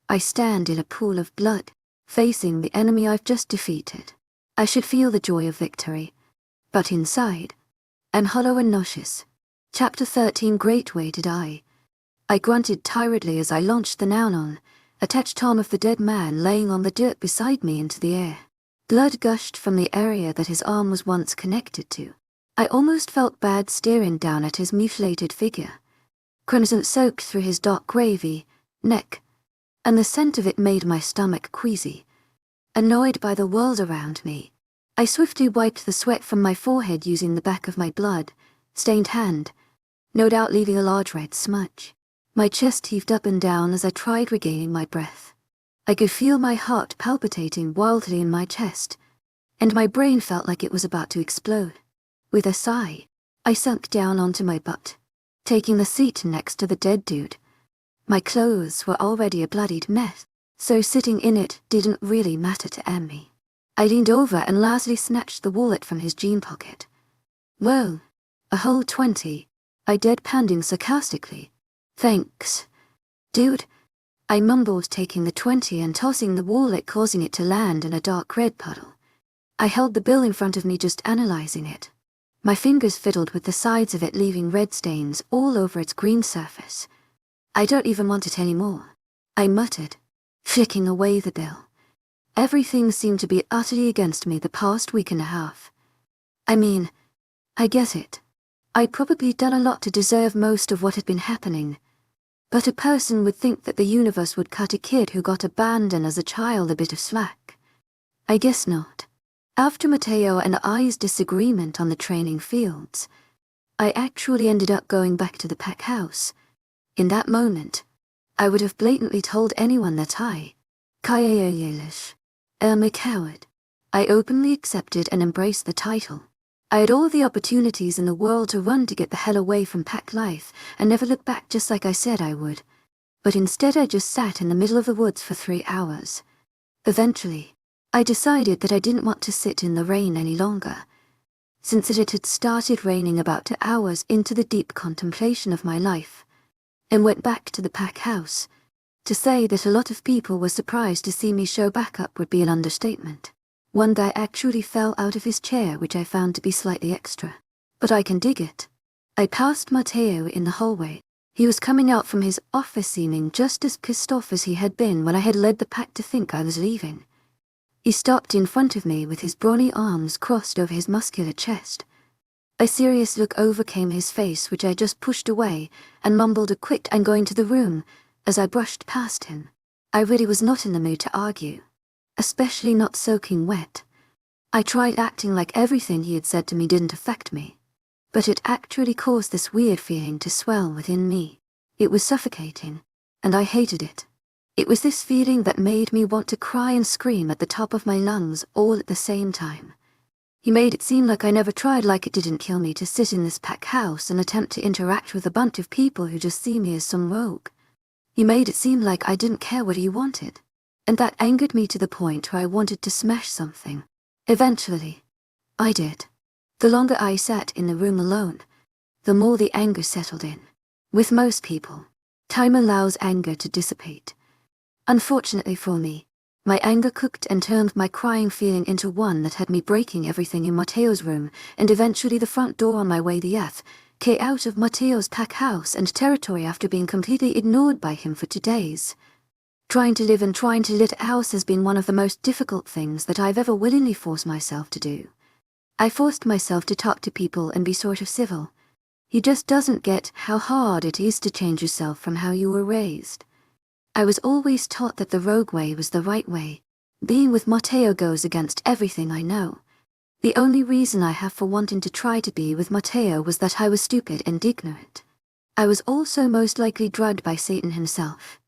I stand in a pool of blood, facing the enemy I've just defeated. I should feel the joy of victory, but inside, I'm hollow and nauseous. Chapter 13. Great way to die. I grunted tiredly as I launched the noun on, attached arm of the dead man laying on the dirt beside me into the air. Blood gushed from the area that his arm was once connected to. I almost felt bad staring down at his mutilated figure. Crimson soaked through his dark gravy, neck, and the scent of it made my stomach queasy. Annoyed by the world around me, I swiftly wiped the sweat from my forehead using the back of my blood-stained hand, no doubt leaving a large red smudge. My chest heaved up and down as I tried regaining my breath. I could feel my heart palpitating wildly in my chest, and my brain felt like it was about to explode. With a sigh, I sunk down onto my butt, taking the seat next to the dead dude. My clothes were already a bloodied mess, so sitting in it didn't really matter to Emmy. I leaned over and lastly snatched the wallet from his jean pocket. "Well, a whole 20, I deadpanned him sarcastically. "Thanks, dude," I mumbled, taking the 20 and tossing the wallet, causing it to land in a dark red puddle. I held the bill in front of me, just analyzing it. My fingers fiddled with the sides of it, leaving red stains all over its green surface. "I don't even want it anymore," I muttered, flicking away the bill. Everything seemed to be utterly against me the past week and a half. I mean, I get it. I'd probably done a lot to deserve most of what had been happening. But a person would think that the universe would cut a kid who got abandoned as a child a bit of slack. I guess not. After Mateo and I's disagreement on the training fields, I actually ended up going back to the pack house. In that moment, I would have blatantly told anyone that I am a coward. I openly accepted and embraced the title. I had all the opportunities in the world to run to get the hell away from pack life and never look back, just like I said I would. But instead I just sat in the middle of the woods for 3 hours. Eventually, I decided that I didn't want to sit in the rain any longer. Since it had started raining about 2 hours into the deep contemplation of my life, and went back to the pack house. To say that a lot of people were surprised to see me show back up would be an understatement. One guy actually fell out of his chair, which I found to be slightly extra. But I can dig it. I passed Mateo in the hallway. He was coming out from his office seeming just as pissed off as he had been when I had led the pack to think I was leaving. He stopped in front of me with his brawny arms crossed over his muscular chest. A serious look overcame his face, which I just pushed away and mumbled a quick "I'm going to the room" as I brushed past him. I really was not in the mood to argue, especially not soaking wet. I tried acting like everything he had said to me didn't affect me, but it actually caused this weird feeling to swell within me. It was suffocating, and I hated it. It was this feeling that made me want to cry and scream at the top of my lungs all at the same time. He made it seem like I never tried, like it didn't kill me to sit in this pack house and attempt to interact with a bunch of people who just see me as some rogue. He made it seem like I didn't care what he wanted, and that angered me to the point where I wanted to smash something. Eventually, I did. The longer I sat in the room alone, the more the anger settled in. With most people, time allows anger to dissipate. Unfortunately for me, my anger cooked and turned my crying feeling into one that had me breaking everything in Mateo's room and eventually the front door on my way the F.K. out of Mateo's pack house and territory after being completely ignored by him for 2 days. Trying to live and trying to let house has been one of the most difficult things that I've ever willingly forced myself to do. I forced myself to talk to people and be sort of civil. He just doesn't get how hard it is to change yourself from how you were raised. I was always taught that the rogue way was the right way. Being with Mateo goes against everything I know. The only reason I have for wanting to try to be with Mateo was that I was stupid and ignorant. I was also most likely drugged by Satan himself.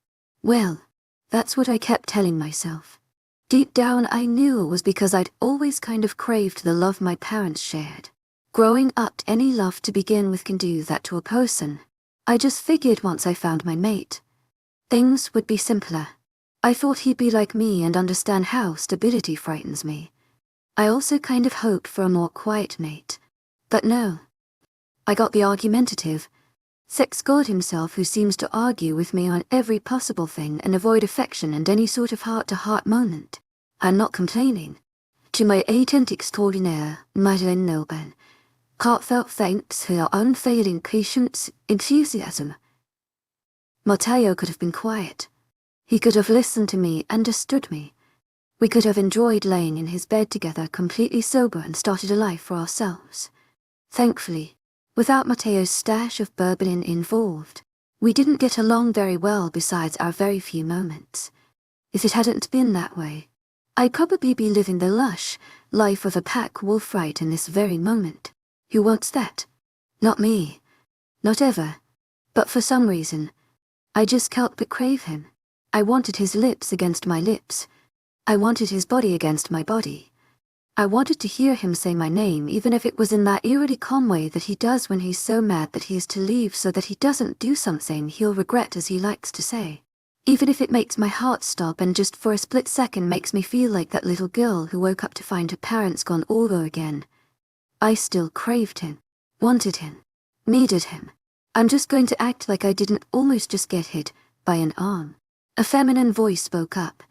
Well, that's what I kept telling myself. Deep down I knew it was because I'd always kind of craved the love my parents shared. Growing up, any love to begin with can do that to a person. I just figured once I found my mate, things would be simpler. I thought he'd be like me and understand how stability frightens me. I also kind of hoped for a more quiet mate. But no. I got the argumentative, Sex god himself who seems to argue with me on every possible thing and avoid affection and any sort of heart-to-heart moment. I'm not complaining. To my agent extraordinaire, Madeleine Nobel, heartfelt thanks for your unfailing patience, enthusiasm. Matteo could have been quiet. He could have listened to me, understood me. We could have enjoyed laying in his bed together completely sober and started a life for ourselves. Thankfully, without Matteo's stash of bourbon involved, we didn't get along very well besides our very few moments. If it hadn't been that way, I'd probably be living the lush life of a pack wolf right in this very moment. Who wants that? Not me. Not ever. But for some reason, I just can't but crave him. I wanted his lips against my lips. I wanted his body against my body. I wanted to hear him say my name, even if it was in that eerily calm way that he does when he's so mad that he is to leave so that he doesn't do something he'll regret, as he likes to say. Even if it makes my heart stop and just for a split second makes me feel like that little girl who woke up to find her parents gone over again. I still craved him, wanted him, needed him. I'm just going to act like I didn't almost just get hit by an arm. A feminine voice spoke up.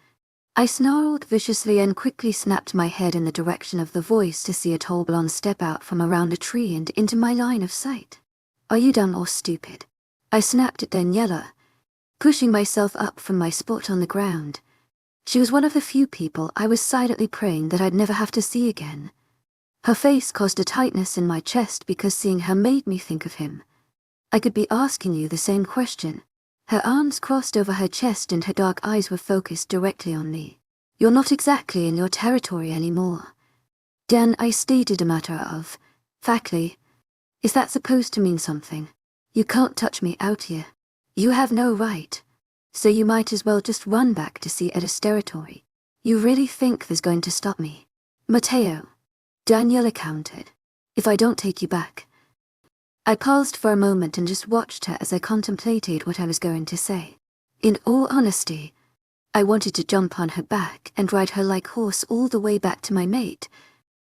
I snarled viciously and quickly snapped my head in the direction of the voice to see a tall blonde step out from around a tree and into my line of sight. Are you dumb or stupid? I snapped at Daniela, pushing myself up from my spot on the ground. She was one of the few people I was silently praying that I'd never have to see again. Her face caused a tightness in my chest because seeing her made me think of him. I could be asking you the same question. Her arms crossed over her chest and her dark eyes were focused directly on me. You're not exactly in your territory anymore. Dan, I stated a matter of factly. Is that supposed to mean something? You can't touch me out here. You have no right. So you might as well just run back to see Edis territory. You really think this going to stop me? Matteo. Daniela countered. If I don't take you back. I paused for a moment and just watched her as I contemplated what I was going to say. In all honesty, I wanted to jump on her back and ride her like horse all the way back to my mate,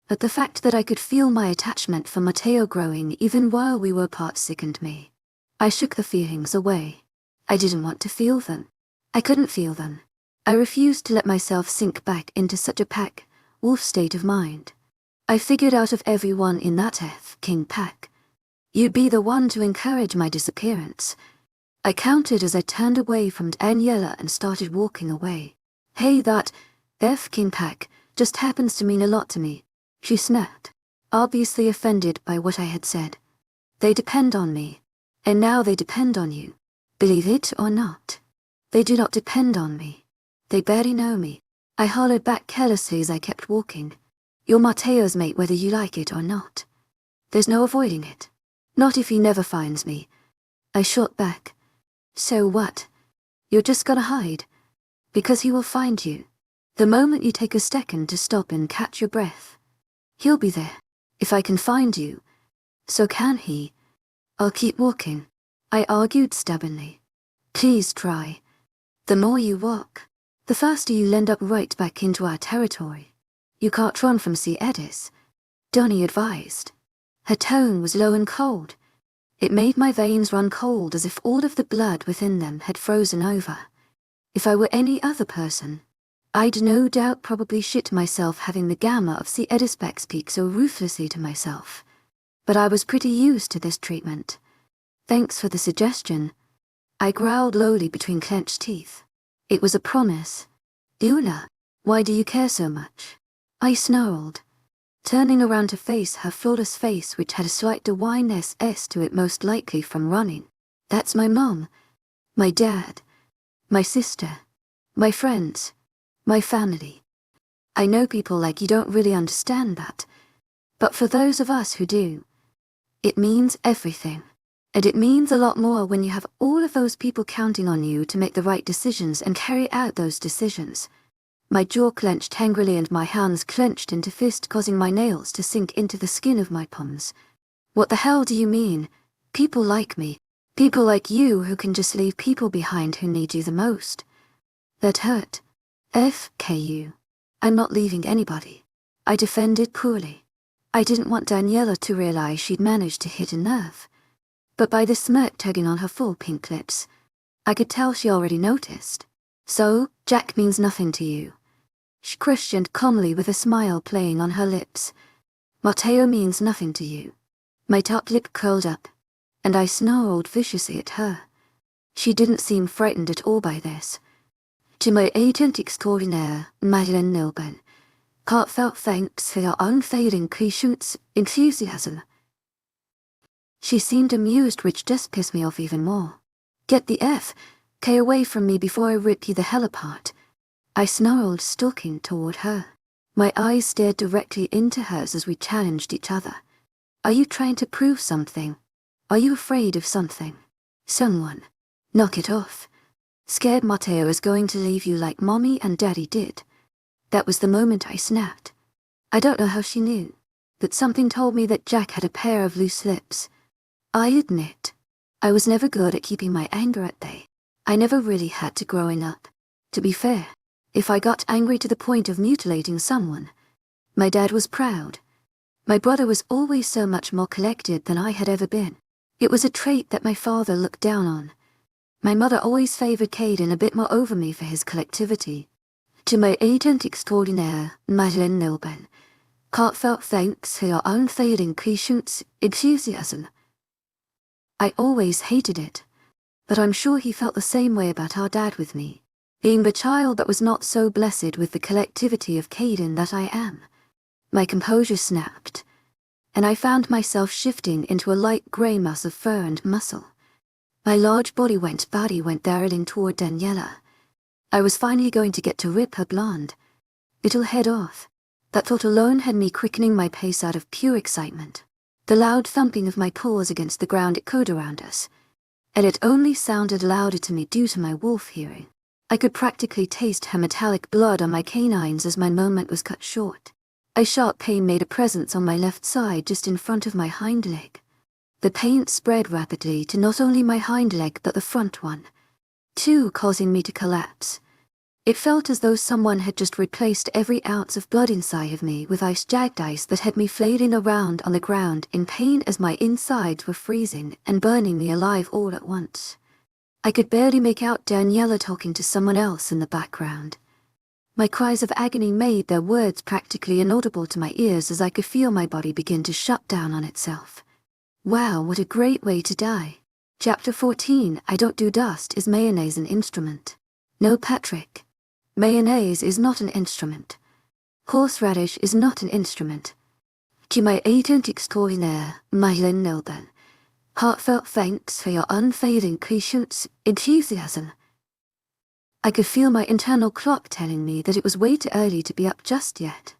but the fact that I could feel my attachment for Matteo growing even while we were apart sickened me. I shook the feelings away. I didn't want to feel them. I couldn't feel them. I refused to let myself sink back into such a pack wolf state of mind. I figured out of everyone in that King pack, you'd be the one to encourage my disappearance. I counted as I turned away from Daniela and started walking away. Hey, that King pack just happens to mean a lot to me, she snapped, obviously offended by what I had said. They depend on me, and now they depend on you. Believe it or not. They do not depend on me. They barely know me. I hollered back carelessly as I kept walking. You're Matteo's mate whether you like it or not. There's no avoiding it. Not if he never finds me. I shot back. So what? You're just gonna hide? Because he will find you. The moment you take a second to stop and catch your breath. He'll be there. If I can find you. So can he. I'll keep walking. I argued stubbornly. Please try. The more you walk, the faster you'll end up right back into our territory. You can't run from Edis, Donnie advised. Her tone was low and cold. It made my veins run cold as if all of the blood within them had frozen over. If I were any other person, I'd no doubt probably shit myself having the gamma of Edis speak so ruthlessly to myself. But I was pretty used to this treatment. Thanks for the suggestion. I growled lowly between clenched teeth. It was a promise. Una, why do you care so much? I snarled, turning around to face her flawless face which had a slight dewiness to it most likely from running. That's my mom, my dad, my sister, my friends, my family. I know people like you don't really understand that, but for those of us who do, it means everything. And it means a lot more when you have all of those people counting on you to make the right decisions and carry out those decisions. My jaw clenched angrily and my hands clenched into fist, causing my nails to sink into the skin of my palms. What the hell do you mean? People like me. People like you who can just leave people behind who need you the most. That hurt. FKU. I'm not leaving anybody. I defended poorly. I didn't want Daniela to realize she'd managed to hit a nerve. but by the smirk tugging on her full pink lips, I could tell she already noticed. "So, Jack means nothing to you?" She questioned calmly with a smile playing on her lips. "Matteo means nothing to you?" My top lip curled up, and I snarled viciously at her. She didn't seem frightened at all by this. "To my agent extraordinaire, Madeleine Nilben, heartfelt thanks for your unfailing patience, enthusiasm." She seemed amused, which just pissed me off even more. "Get the F.K. away from me before I rip you the hell apart," I snarled, stalking toward her. My eyes stared directly into hers as we challenged each other. "Are you trying to prove something? Are you afraid of something? Someone? Knock it off. Scared Matteo is going to leave you like Mommy and Daddy did." That was the moment I snapped. I don't know how she knew, but something told me that Jack had a pair of loose lips. I admit, I was never good at keeping my anger at bay. I never really had to growing up. To be fair, if I got angry to the point of mutilating someone, my dad was proud. My brother was always so much more collected than I had ever been. It was a trait that my father looked down on. My mother always favored Caden a bit more over me for his collectivity. "To my agent extraordinaire, Madeleine Nilben, heartfelt thanks for your unfailing patience, enthusiasm." I always hated it, but I'm sure he felt the same way about our dad with me, being the child that was not so blessed with the collectivity of Caden that I am. My composure snapped, and I found myself shifting into a light grey mass of fur and muscle. My large body went barreling toward Daniela. I was finally going to get to rip her blonde little head off. That thought alone had me quickening my pace out of pure excitement. The loud thumping of my paws against the ground echoed around us, and it only sounded louder to me due to my wolf hearing. I could practically taste her metallic blood on my canines as my moment was cut short. A sharp pain made a presence on my left side just in front of my hind leg. The pain spread rapidly to not only my hind leg but the front one, too, causing me to collapse. It felt as though someone had just replaced every ounce of blood inside of me with jagged ice that had me flailing around on the ground in pain as my insides were freezing and burning me alive all at once. I could barely make out Daniela talking to someone else in the background. My cries of agony made their words practically inaudible to my ears as I could feel my body begin to shut down on itself. Wow, what a great way to die. Chapter 14, I don't do dust. Is mayonnaise an instrument? No, Patrick. Mayonnaise is not an instrument. Horseradish is not an instrument. To my agent extraordinaire, Madeleine Nilben, heartfelt thanks for your unfailing patience, enthusiasm. I could feel my internal clock telling me that it was way too early to be up just yet.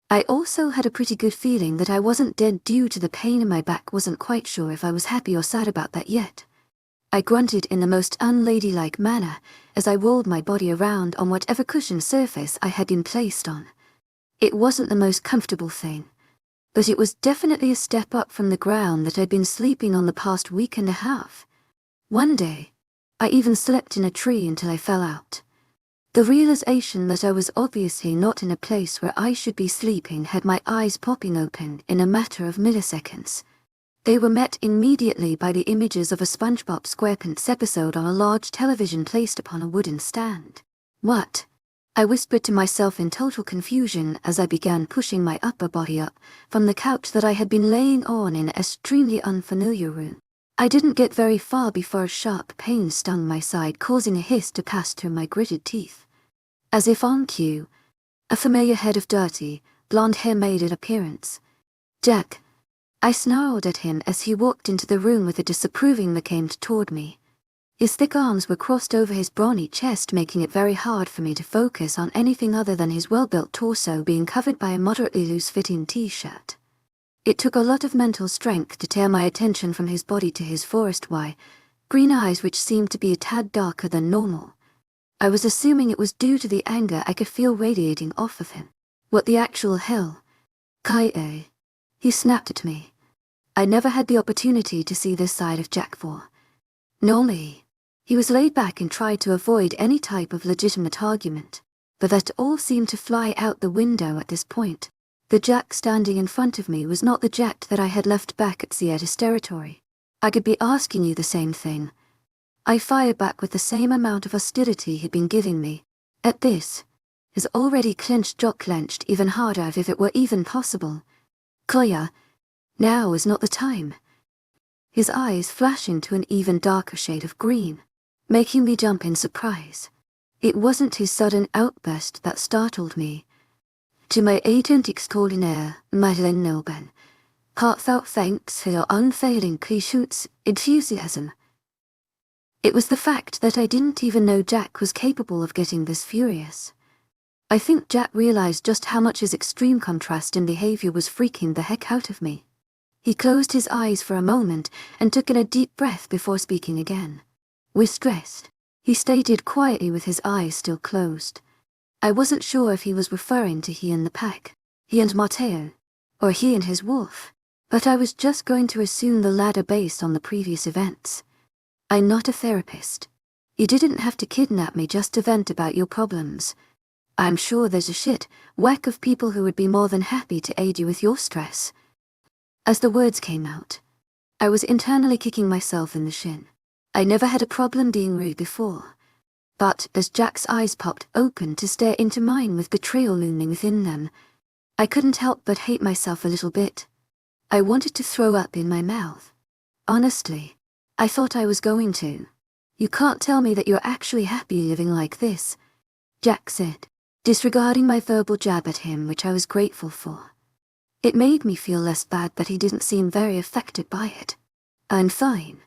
I also had a pretty good feeling that I wasn't dead due to the pain in my back. Wasn't quite sure if I was happy or sad about that yet. I grunted in the most unladylike manner as I rolled my body around on whatever cushioned surface I had been placed on. It wasn't the most comfortable thing, but it was definitely a step up from the ground that I'd been sleeping on the past week and a half. One day, I even slept in a tree until I fell out. The realization that I was obviously not in a place where I should be sleeping had my eyes popping open in a matter of milliseconds. They were met immediately by the images of a SpongeBob SquarePants episode on a large television placed upon a wooden stand. "What?" I whispered to myself in total confusion as I began pushing my upper body up from the couch that I had been laying on in an extremely unfamiliar room. I didn't get very far before a sharp pain stung my side, causing a hiss to pass through my gritted teeth. As if on cue, a familiar head of dirty, blonde hair made an appearance. "Jack," I snarled at him as he walked into the room with a disapproving look aimed toward me. His thick arms were crossed over his brawny chest, making it very hard for me to focus on anything other than his well-built torso being covered by a moderately loose-fitting t-shirt. It took a lot of mental strength to tear my attention from his body to his forest-white green eyes, which seemed to be a tad darker than normal. I was assuming it was due to the anger I could feel radiating off of him. "What the actual hell? Kai-e," he snapped at me. I never had the opportunity to see this side of Jack before. Normally, he was laid back and tried to avoid any type of legitimate argument, but that all seemed to fly out the window at this point. The Jack standing in front of me was not the Jack that I had left back at Sierra's territory. I could be asking you the same thing. I fired back with the same amount of hostility he'd been giving me. At this, his already clenched jaw clenched even harder as if it were even possible. Koya, now is not the time. His eyes flash into an even darker shade of green, making me jump in surprise. It wasn't his sudden outburst that startled me. To my agent extraordinaire, Madeleine Nilben, heartfelt thanks for your unfailing clichés enthusiasm. It was the fact that I didn't even know Jack was capable of getting this furious. I think Jack realized just how much his extreme contrast in behavior was freaking the heck out of me. He closed his eyes for a moment and took in a deep breath before speaking again. With stress, he stated quietly with his eyes still closed. I wasn't sure if he was referring to he and the pack, he and Matteo, or he and his wolf, but I was just going to assume the latter based on the previous events. I'm not a therapist. You didn't have to kidnap me just to vent about your problems. I'm sure there's a whack of people who would be more than happy to aid you with your stress. As the words came out, I was internally kicking myself in the shin. I never had a problem being rude before. But as Jack's eyes popped open to stare into mine with betrayal looming within them, I couldn't help but hate myself a little bit. I wanted to throw up in my mouth. Honestly, I thought I was going to. You can't tell me that you're actually happy living like this, Jack said, disregarding my verbal jab at him, which I was grateful for. It made me feel less bad that he didn't seem very affected by it. I'm fine,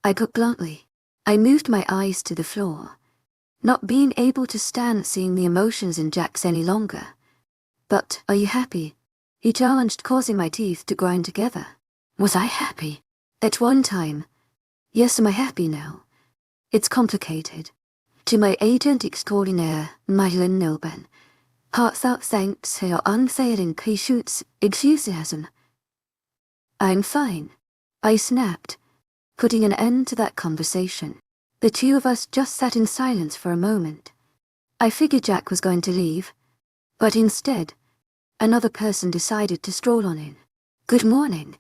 I got bluntly. I moved my eyes to the floor, not being able to stand seeing the emotions in Jack's any longer. But, are you happy? He challenged, causing my teeth to grind together. Was I happy? At one time. Yes, am I happy now? It's complicated. To my agent extraordinaire, Madeleine Nilben, heartfelt thanks for your unfailing clichés enthusiasm. I'm fine, I snapped, putting an end to that conversation. The two of us just sat in silence for a moment. I figured Jack was going to leave, but instead, another person decided to stroll on in. Good morning,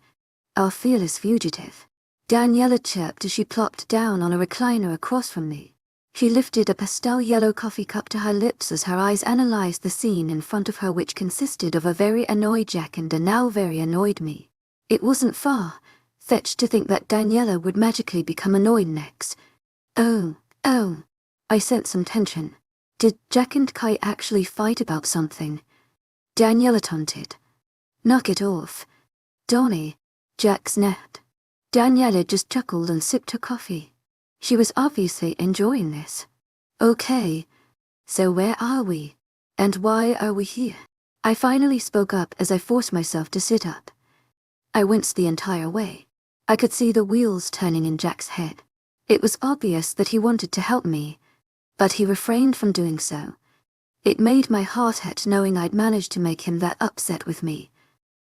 our fearless fugitive, Daniela chirped as she plopped down on a recliner across from me. She lifted a pastel yellow coffee cup to her lips as her eyes analyzed the scene in front of her, which consisted of a very annoyed Jack and a now very annoyed me. It wasn't far-fetched to think that Daniela would magically become annoyed next. Oh, I sensed some tension. Did Jack and Kai actually fight about something? Daniela taunted. Knock it off, Donnie, Jack snapped. Daniela just chuckled and sipped her coffee. She was obviously enjoying this. Okay, so where are we? And why are we here? I finally spoke up as I forced myself to sit up. I winced the entire way. I could see the wheels turning in Jack's head. It was obvious that he wanted to help me, but he refrained from doing so. It made my heart hurt knowing I'd managed to make him that upset with me.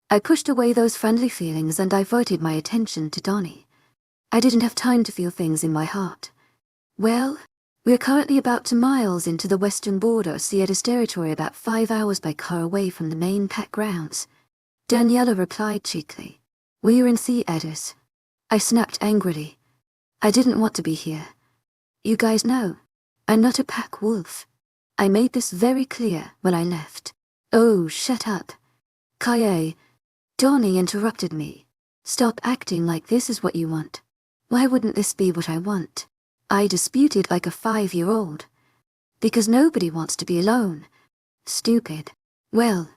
I pushed away those friendly feelings and diverted my attention to Donnie. I didn't have time to feel things in my heart. Well, we're currently about 2 miles into the western border of Sierra's territory, about 5 hours by car away from the main pack grounds. Daniela replied cheekily. We're in Sierra's. I snapped angrily. I didn't want to be here. You guys know, I'm not a pack wolf. I made this very clear when I left. Oh, shut up. Kaye. Donnie interrupted me. Stop acting like this is what you want. Why wouldn't this be what I want? I disputed like a 5-year-old. Because nobody wants to be alone. Stupid. Well,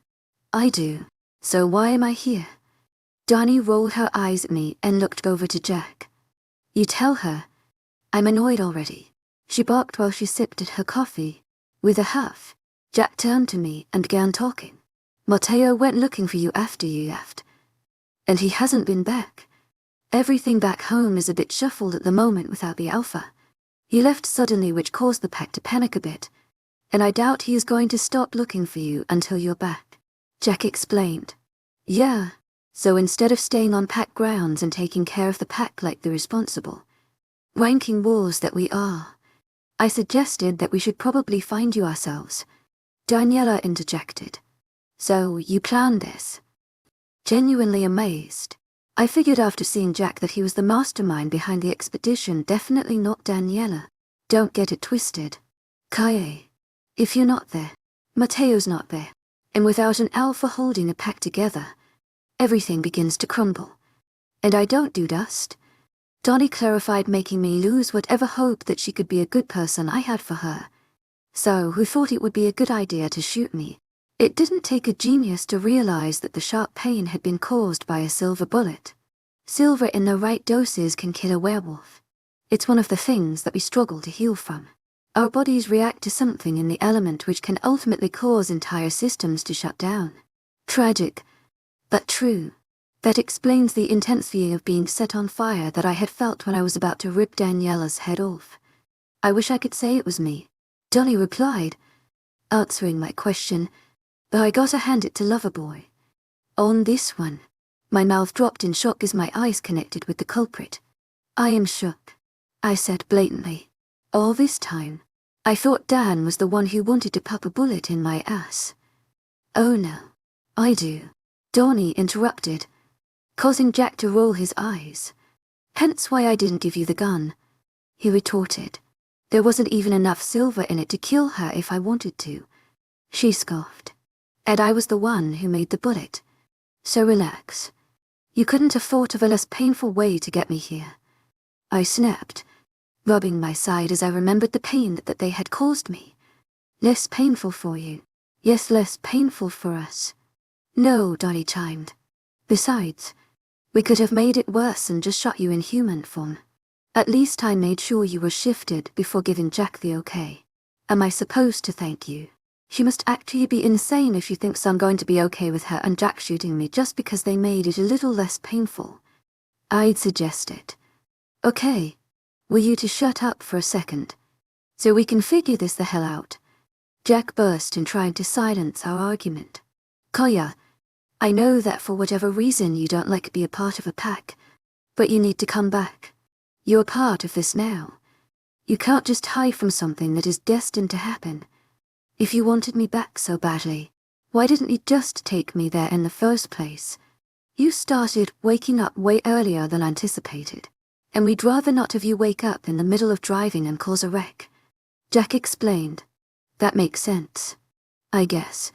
I do. So why am I here? Donnie rolled her eyes at me and looked over to Jack. You tell her. I'm annoyed already. She barked while she sipped at her coffee. With a huff, Jack turned to me and began talking. Matteo went looking for you after you left. And he hasn't been back. Everything back home is a bit shuffled at the moment without the alpha. He left suddenly, which caused the pack to panic a bit. And I doubt he is going to stop looking for you until you're back. Jack explained. Yeah, so instead of staying on pack grounds and taking care of the pack like the responsible, ranking wolves that we are, I suggested that we should probably find you ourselves. Daniela interjected. So, you planned this? Genuinely amazed, I figured after seeing Jack that he was the mastermind behind the expedition, definitely not Daniela. Don't get it twisted. Kaye. If you're not there, Mateo's not there. And without an alpha holding a pack together, everything begins to crumble. And I don't do dust. Donnie clarified, making me lose whatever hope that she could be a good person I had for her. So, who thought it would be a good idea to shoot me? It didn't take a genius to realize that the sharp pain had been caused by a silver bullet. Silver in the right doses can kill a werewolf. It's one of the things that we struggle to heal from. Our bodies react to something in the element which can ultimately cause entire systems to shut down. Tragic, but true. That explains the intense feeling of being set on fire that I had felt when I was about to rip Daniela's head off. I wish I could say it was me, Donnie replied, answering my question, but I gotta hand it to Loverboy. On this one, my mouth dropped in shock as my eyes connected with the culprit. I am shook, I said blatantly. All this time, I thought Dan was the one who wanted to pop a bullet in my ass. Oh no, I do, Donnie interrupted, causing Jack to roll his eyes. Hence why I didn't give you the gun, he retorted. There wasn't even enough silver in it to kill her if I wanted to. She scoffed. And I was the one who made the bullet. So relax. You couldn't have thought of a less painful way to get me here. I snapped, rubbing my side as I remembered the pain that they had caused me. Less painful for you. Yes, less painful for us. No, Donnie chimed. Besides, we could have made it worse and just shot you in human form. At least I made sure you were shifted before giving Jack the okay. Am I supposed to thank you? She must actually be insane if she thinks I'm going to be okay with her and Jack shooting me just because they made it a little less painful. I'd suggest it. Okay. Were you to shut up for a second? So we can figure this the hell out. Jack burst in trying to silence our argument. Koya, I know that for whatever reason you don't like to be a part of a pack, but you need to come back. You're part of this now. You can't just hide from something that is destined to happen. If you wanted me back so badly, why didn't you just take me there in the first place? You started waking up way earlier than anticipated, and we'd rather not have you wake up in the middle of driving and cause a wreck. Jack explained. That makes sense, I guess.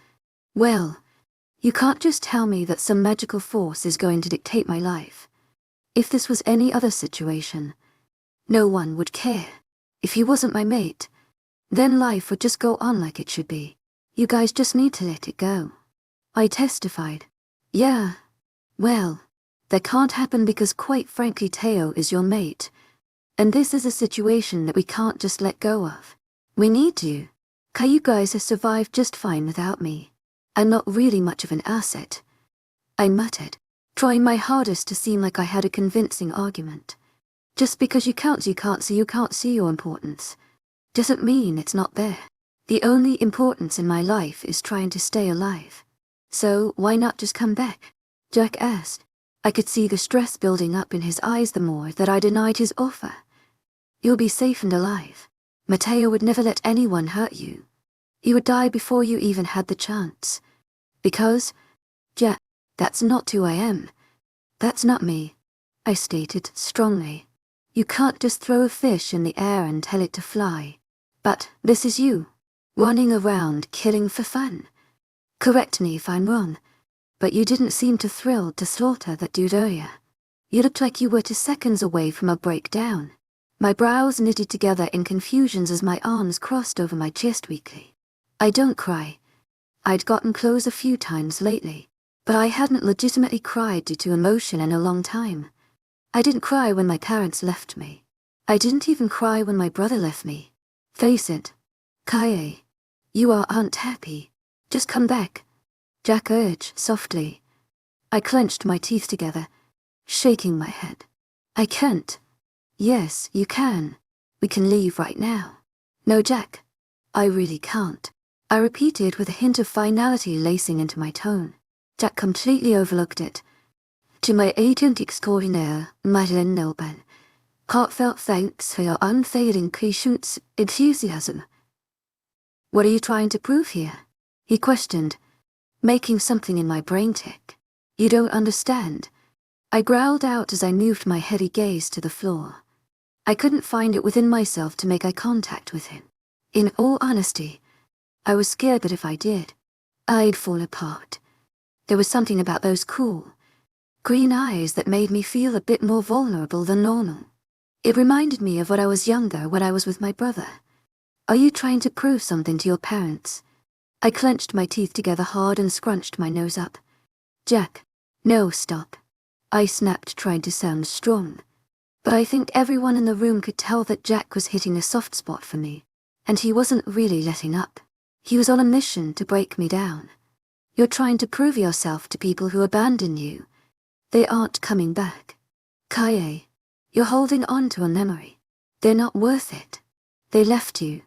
Well, you can't just tell me that some magical force is going to dictate my life. If this was any other situation, no one would care. If he wasn't my mate, then life would just go on like it should be. You guys just need to let it go. I testified. Yeah. Well, that can't happen because quite frankly Teo is your mate. And this is a situation that we can't just let go of. We need you. You guys have survived just fine without me. I'm not really much of an asset. I muttered, trying my hardest to seem like I had a convincing argument. Just because you can't see your importance doesn't mean it's not there. The only importance in my life is trying to stay alive. So why not just come back? Jack asked. I could see the stress building up in his eyes the more that I denied his offer. You'll be safe and alive. Mateo would never let anyone hurt you. You would die before you even had the chance. Because, Jack, that's not who I am. That's not me, I stated strongly. You can't just throw a fish in the air and tell it to fly. But this is you, running around killing for fun. Correct me if I'm wrong, but you didn't seem too thrilled to slaughter that dude earlier. You looked like you were 2 seconds away from a breakdown. My brows knitted together in confusions as my arms crossed over my chest weakly. I don't cry. I'd gotten close a few times lately, but I hadn't legitimately cried due to emotion in a long time. I didn't cry when my parents left me. I didn't even cry when my brother left me. Face it. Kaye, you aren't happy. Just come back. Jack urged softly. I clenched my teeth together, shaking my head. I can't. Yes, you can. We can leave right now. No, Jack. I really can't. I repeated with a hint of finality lacing into my tone. Jack completely overlooked it. To my agent extraordinaire, Madeleine Nelban, heartfelt thanks for your unfailing patience, enthusiasm. What are you trying to prove here? He questioned, making something in my brain tick. You don't understand. I growled out as I moved my heavy gaze to the floor. I couldn't find it within myself to make eye contact with him. In all honesty, I was scared that if I did, I'd fall apart. There was something about those cool, green eyes that made me feel a bit more vulnerable than normal. It reminded me of when I was younger when I was with my brother. Are you trying to prove something to your parents? I clenched my teeth together hard and scrunched my nose up. Jack, no, stop. I snapped, trying to sound strong. But I think everyone in the room could tell that Jack was hitting a soft spot for me, and he wasn't really letting up. He was on a mission to break me down. You're trying to prove yourself to people who abandon you. They aren't coming back. Kaye, you're holding on to a memory. They're not worth it. They left you.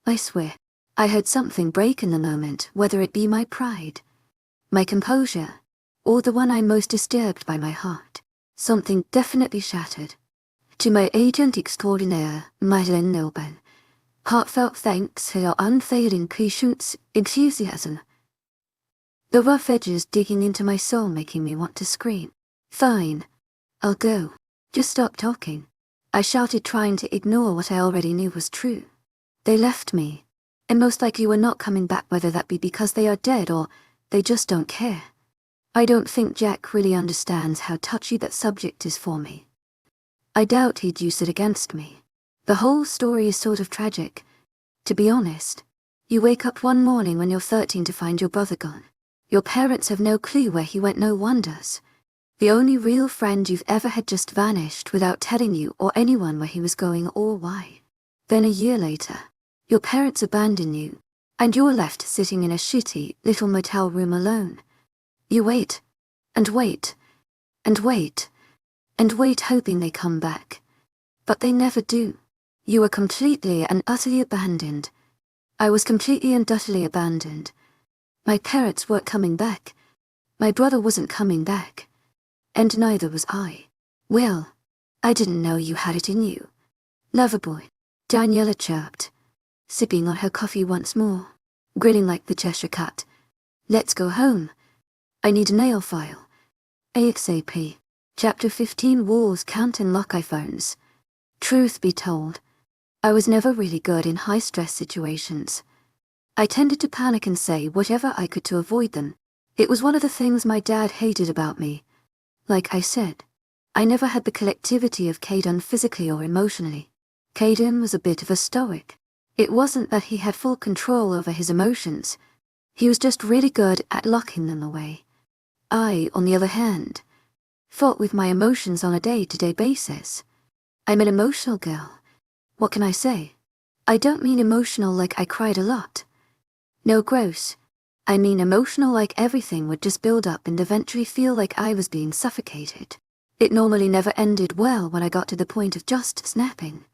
I swear. I heard something break in the moment, whether it be my pride, my composure, or the one I'm most disturbed by, my heart. Something definitely shattered. To my agent extraordinaire, Madeleine Nobel, heartfelt thanks for your unfailing patience, enthusiasm. The rough edges digging into my soul making me want to scream. Fine. I'll go. Just stop talking. I shouted, trying to ignore what I already knew was true. They left me, and most likely were not coming back, whether that be because they are dead or they just don't care. I don't think Jack really understands how touchy that subject is for me. I doubt he'd use it against me. The whole story is sort of tragic. To be honest, you wake up one morning when you're 13 to find your brother gone. Your parents have no clue where he went, no one does. The only real friend you've ever had just vanished without telling you or anyone where he was going or why. Then a year later, your parents abandon you, and you're left sitting in a shitty little motel room alone. You wait, and wait, and wait, and wait, hoping they come back. But they never do. You are completely and utterly abandoned. I was completely and utterly abandoned. My parents weren't coming back. My brother wasn't coming back. And neither was I. Well, I didn't know you had it in you. Loverboy, Daniela chirped, sipping on her coffee once more, grinning like the Cheshire Cat. Let's go home. I need a nail file. ASAP. Chapter 15. Walls can't unlock iPhones. Truth be told, I was never really good in high-stress situations. I tended to panic and say whatever I could to avoid them. It was one of the things my dad hated about me. Like I said, I never had the collectivity of Caden physically or emotionally. Caden was a bit of a stoic. It wasn't that he had full control over his emotions. He was just really good at locking them away. I, on the other hand, fought with my emotions on a day-to-day basis. I'm an emotional girl. What can I say? I don't mean emotional like I cried a lot. No, gross. I mean emotional like everything would just build up and eventually feel like I was being suffocated. It normally never ended well when I got to the point of just snapping.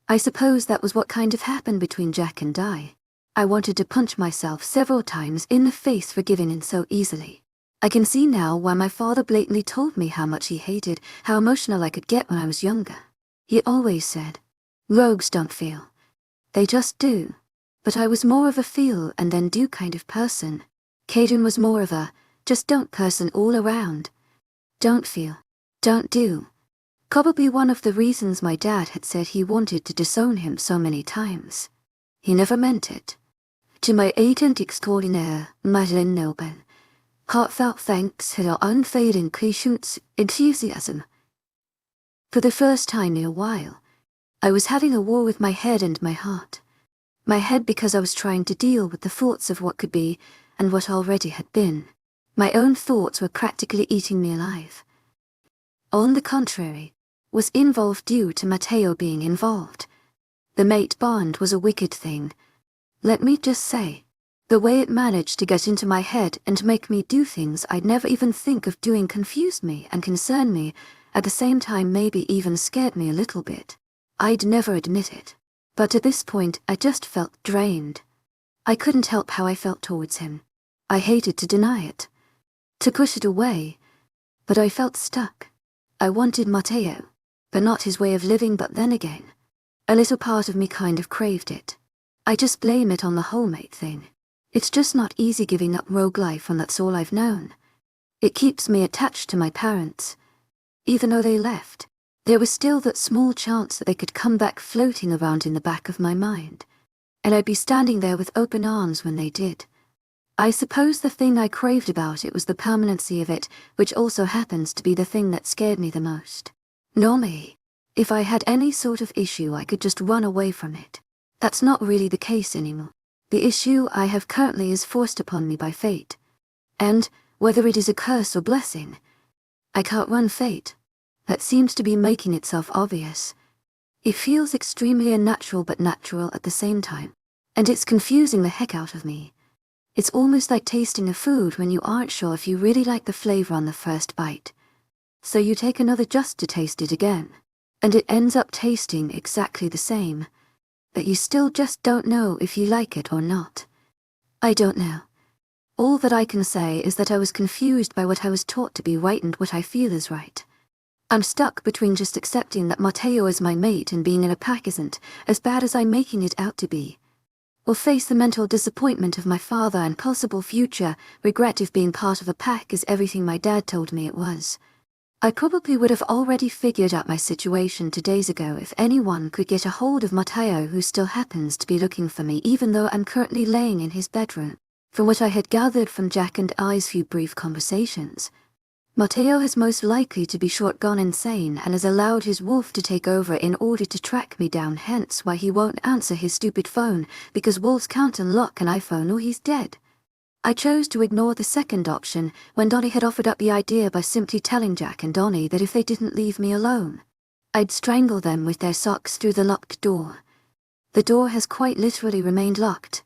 I suppose that was what kind of happened between Jack and I. I wanted to punch myself several times in the face for giving in so easily. I can see now why my father blatantly told me how much he hated how emotional I could get when I was younger. He always said, rogues don't feel. They just do. But I was more of a feel and then do kind of person. Caden was more of a just don't person all around. Don't feel. Don't do. Probably one of the reasons my dad had said he wanted to disown him so many times. He never meant it. To my agent extraordinaire, Madeleine Nobel, heartfelt thanks for your unfailing patience, enthusiasm. For the first time in a while, I was having a war with my head and my heart. My head because I was trying to deal with the thoughts of what could be and what already had been. My own thoughts were practically eating me alive. On the contrary, was involved due to Matteo being involved. The mate bond was a wicked thing. Let me just say, the way it managed to get into my head and make me do things I'd never even think of doing confused me and concerned me, at the same time maybe even scared me a little bit. I'd never admit it. But at this point I just felt drained. I couldn't help how I felt towards him. I hated to deny it, to push it away, but I felt stuck. I wanted Matteo, but not his way of living. But then again, a little part of me kind of craved it. I just blame it on the whole mate thing. It's just not easy giving up rogue life when that's all I've known. It keeps me attached to my parents. Even though they left, there was still that small chance that they could come back floating around in the back of my mind, and I'd be standing there with open arms when they did. I suppose the thing I craved about it was the permanency of it, which also happens to be the thing that scared me the most. Normally, if I had any sort of issue, I could just run away from it. That's not really the case anymore. The issue I have currently is forced upon me by fate. And, whether it is a curse or blessing, I can't run fate. That seems to be making itself obvious. It feels extremely unnatural but natural at the same time, and it's confusing the heck out of me. It's almost like tasting a food when you aren't sure if you really like the flavor on the first bite. So you take another just to taste it again, and it ends up tasting exactly the same, but you still just don't know if you like it or not. I don't know. All that I can say is that I was confused by what I was taught to be right and what I feel is right. I'm stuck between just accepting that Mateo is my mate and being in a pack isn't as bad as I'm making it out to be, or face the mental disappointment of my father and possible future regret if being part of a pack is everything my dad told me it was. I probably would have already figured out my situation 2 days ago if anyone could get a hold of Mateo, who still happens to be looking for me even though I'm currently laying in his bedroom. From what I had gathered from Jack and I's few brief conversations, Mateo has most likely to be gone insane and has allowed his wolf to take over in order to track me down, hence why he won't answer his stupid phone, because wolves can't unlock an iPhone or he's dead. I chose to ignore the second option when Donnie had offered up the idea by simply telling Jack and Donnie that if they didn't leave me alone, I'd strangle them with their socks through the locked door. The door has quite literally remained locked.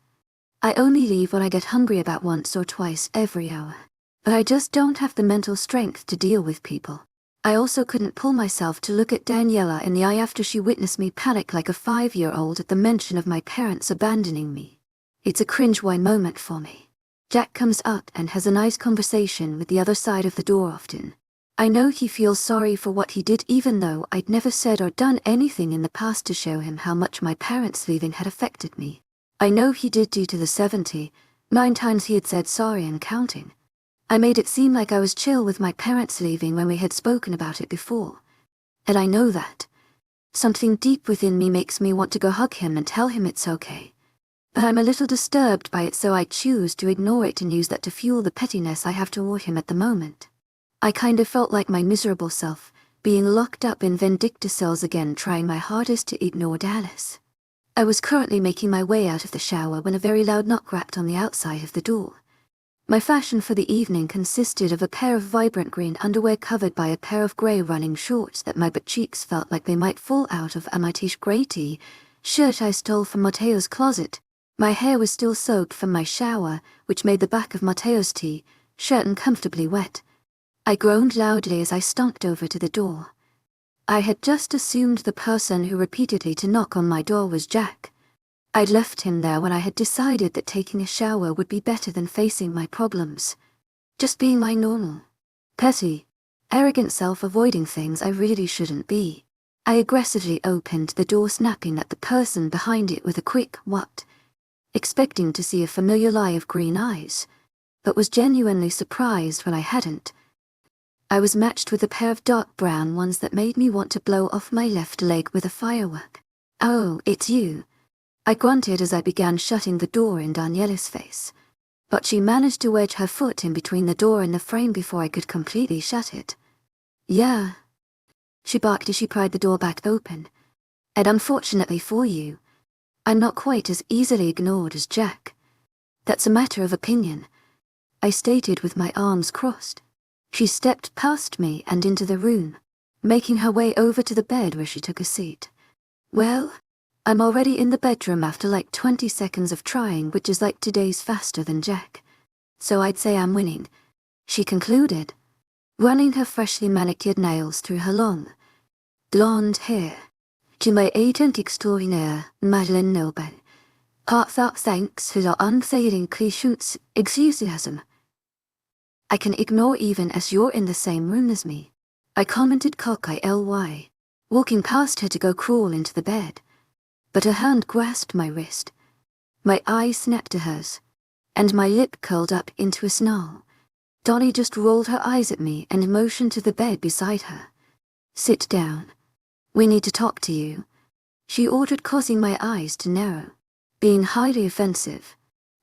I only leave when I get hungry about once or twice every hour. But I just don't have the mental strength to deal with people. I also couldn't pull myself to look at Daniela in the eye after she witnessed me panic like a 5-year-old at the mention of my parents abandoning me. It's a cringe-worthy moment for me. Jack comes up and has a nice conversation with the other side of the door often. I know he feels sorry for what he did, even though I'd never said or done anything in the past to show him how much my parents leaving had affected me. I know he did due to the 79 times he had said sorry and counting. I made it seem like I was chill with my parents leaving when we had spoken about it before. And I know that. Something deep within me makes me want to go hug him and tell him it's okay. But I'm a little disturbed by it, so I choose to ignore it and use that to fuel the pettiness I have toward him at the moment. I kind of felt like my miserable self, being locked up in Vindicta cells again, trying my hardest to ignore Dallas. I was currently making my way out of the shower when a very loud knock rapped on the outside of the door. My fashion for the evening consisted of a pair of vibrant green underwear covered by a pair of grey running shorts that my butt cheeks felt like they might fall out of, a matish grey shirt I stole from Mateo's closet. My hair was still soaked from my shower, which made the back of Mateo's shirt uncomfortably wet. I groaned loudly as I stomped over to the door. I had just assumed the person who repeatedly to knock on my door was Jack. I'd left him there when I had decided that taking a shower would be better than facing my problems. Just being my normal, petty, arrogant self, avoiding things I really shouldn't be. I aggressively opened the door, snapping at the person behind it with a quick "what?", expecting to see a familiar lie of green eyes, but was genuinely surprised when I hadn't. I was matched with a pair of dark brown ones that made me want to blow off my left leg with a firework. "Oh, it's you," I grunted as I began shutting the door in Daniela's face, but she managed to wedge her foot in between the door and the frame before I could completely shut it. "Yeah," she barked as she pried the door back open. "And unfortunately for you, I'm not quite as easily ignored as Jack. That's a matter of opinion," I stated with my arms crossed. She stepped past me and into the room, making her way over to the bed where she took a seat. "Well, I'm already in the bedroom after like 20 seconds of trying, which is like 2 days faster than Jack. So I'd say I'm winning," she concluded, running her freshly manicured nails through her long, blonde hair. "Tu m'as été extraordinaire, Madeleine Nobel. Heartfelt thanks for your unfailing patience, enthusiasm. I can ignore even as you're in the same room as me," I commented cocky, walking past her to go crawl into the bed. But her hand grasped my wrist. My eyes snapped to hers, and my lip curled up into a snarl. Donnie just rolled her eyes at me and motioned to the bed beside her. Sit down. We need to talk to you, she ordered, causing my eyes to narrow, being highly offensive.